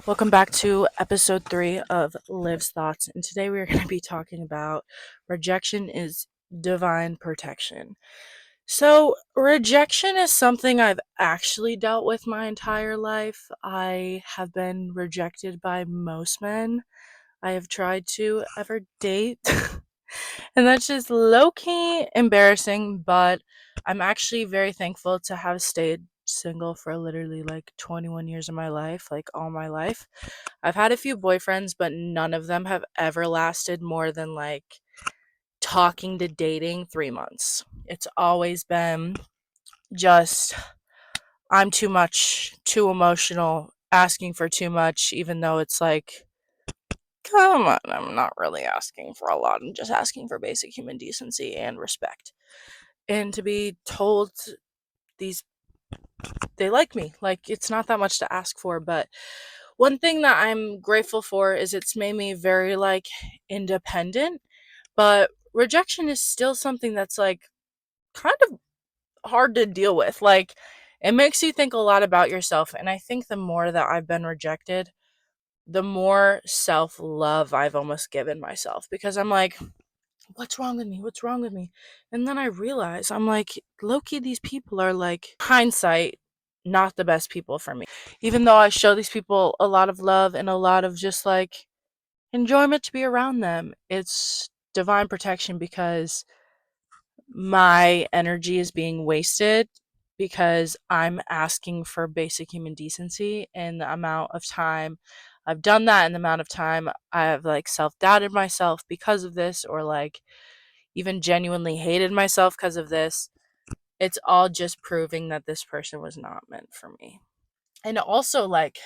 Welcome back to episode 3 of Liv's Thoughts. And today we are going to be talking about rejection is divine protection. So, rejection is something I've actually dealt with my entire life. I have been rejected by most men I have tried to ever date. And that's just low key embarrassing, but I'm actually very thankful to have stayed single for literally like 21 years of my life, like all my life. I've had a few boyfriends, but none of them have ever lasted more than like talking to dating 3 months. It's always been just, I'm too much, too emotional, asking for too much, even though it's like, come on, I'm not really asking for a lot. I'm just asking for basic human decency and respect. And to be told these, they like me. Like, it's not that much to ask for, but one thing that I'm grateful for is it's made me very like independent, but rejection is still something that's like kind of hard to deal with. Like, it makes you think a lot about yourself, and I think the more that I've been rejected, the more self-love I've almost given myself, because I'm like, what's wrong with me? What's wrong with me? And then I realize I'm like, low-key, these people are like, hindsight, not the best people for me. Even though I show these people a lot of love and a lot of just like enjoyment to be around them, it's divine protection because my energy is being wasted because I'm asking for basic human decency, and the amount of time I've done that and the amount of time I've like self-doubted myself because of this, or like even genuinely hated myself because of this, it's all just proving that this person was not meant for me. And also, like,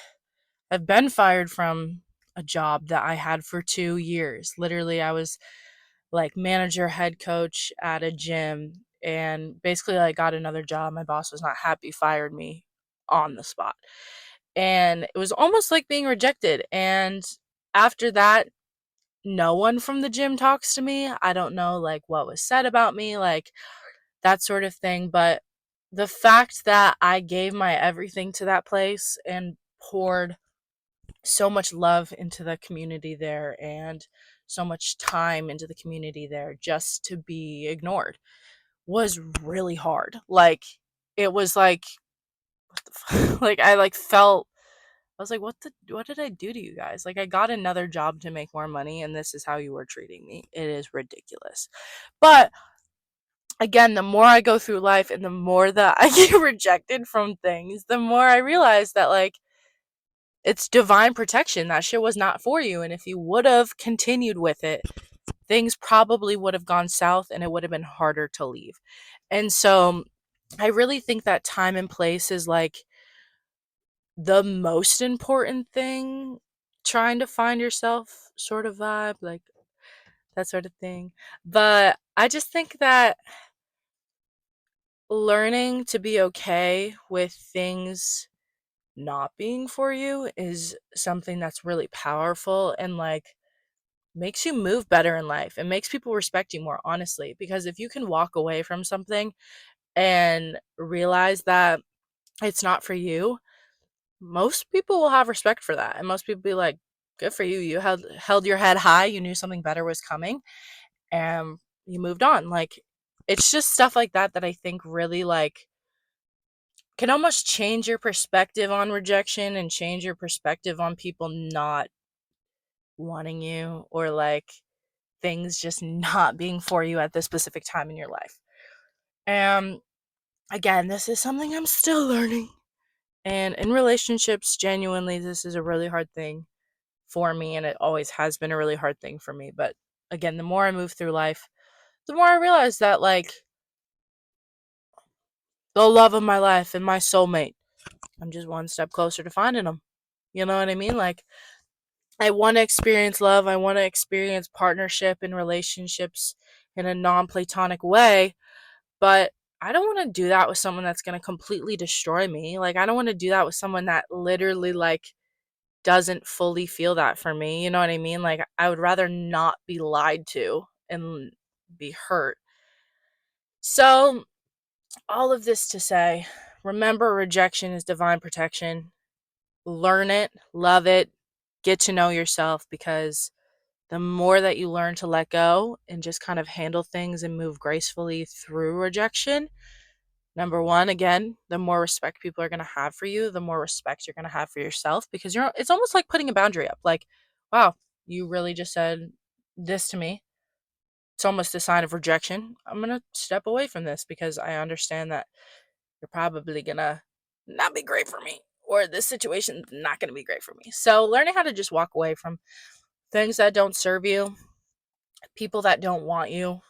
I've been fired from a job that I had for 2 years. Literally, I was like manager, head coach at a gym, and basically, like, got another job. My boss was not happy, fired me on the spot. And it was almost like being rejected. And after that, no one from the gym talks to me. I don't know like what was said about me, like that sort of thing. But the fact that I gave my everything to that place and poured so much love into the community there and so much time into the community there just to be ignored was really hard. Like, it was like, what the like, I like felt, I was like, what did I do to you guys? Like, I got another job to make more money and this is how you were treating me. It is ridiculous. But again, the more I go through life and the more that I get rejected from things, the more I realize that like it's divine protection. That shit was not for you. And if you would have continued with it, things probably would have gone south and it would have been harder to leave. And so I really think that time and place is like the most important thing, trying to find yourself sort of vibe, like that sort of thing. But I just think that learning to be okay with things not being for you is something that's really powerful and like makes you move better in life and makes people respect you more, honestly, because if you can walk away from something and realize that it's not for you, most people will have respect for that, and most people be like, good for you, you held your head high, you knew something better was coming, and you moved on. Like, it's just stuff like that that I think really like can almost change your perspective on rejection and change your perspective on people not wanting you, or like things just not being for you at this specific time in your life. And again, this is something I'm still learning. And in relationships, genuinely, this is a really hard thing for me, and it always has been a really hard thing for me. But again, the more I move through life, the more I realize that like the love of my life and my soulmate, I'm just one step closer to finding them. You know what I mean? Like, I want to experience love. I want to experience partnership and relationships in a non-platonic way, but I don't want to do that with someone that's going to completely destroy me. Like, I don't want to do that with someone that literally like doesn't fully feel that for me. You know what I mean? Like, I would rather not be lied to and be hurt. So, all of this to say, remember, rejection is divine protection. learn it, love it, get to know yourself, because the more that you learn to let go and just kind of handle things and move gracefully through rejection, number one, again, the more respect people are going to have for you, the more respect you're going to have for yourself, because it's almost like putting a boundary up. Like, wow, you really just said this to me. It's almost a sign of rejection. I'm going to step away from this because I understand that you're probably going to not be great for me, or this situation's not going to be great for me. So, learning how to just walk away from things that don't serve you, people that don't want you,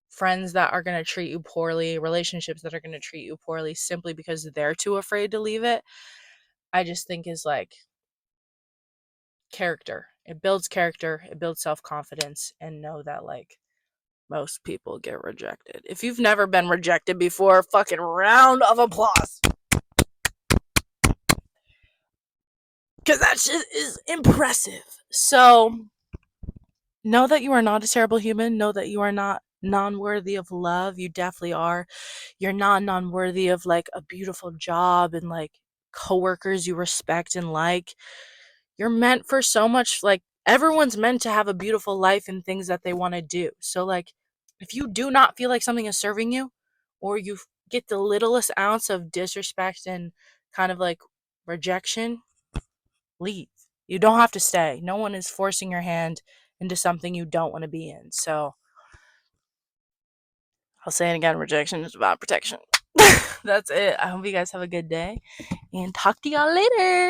friends that are going to treat you poorly, relationships that are going to treat you poorly simply because they're too afraid to leave it, I just think is like character. It builds character, it builds self confidence, and know that like most people get rejected. If you've never been rejected before, fucking round of applause. Because that shit is impressive. So, know that you are not a terrible human. Know that you are not non-worthy of love. You definitely are. You're not non-worthy of like a beautiful job and like coworkers you respect and like. You're meant for so much. Like, everyone's meant to have a beautiful life and things that they want to do. So like, if you do not feel like something is serving you, or you get the littlest ounce of disrespect and kind of like rejection, leave. You don't have to stay. No one is forcing your hand into something you don't want to be in. So I'll say it again, rejection is about protection. That's it. I hope you guys have a good day and talk to y'all later.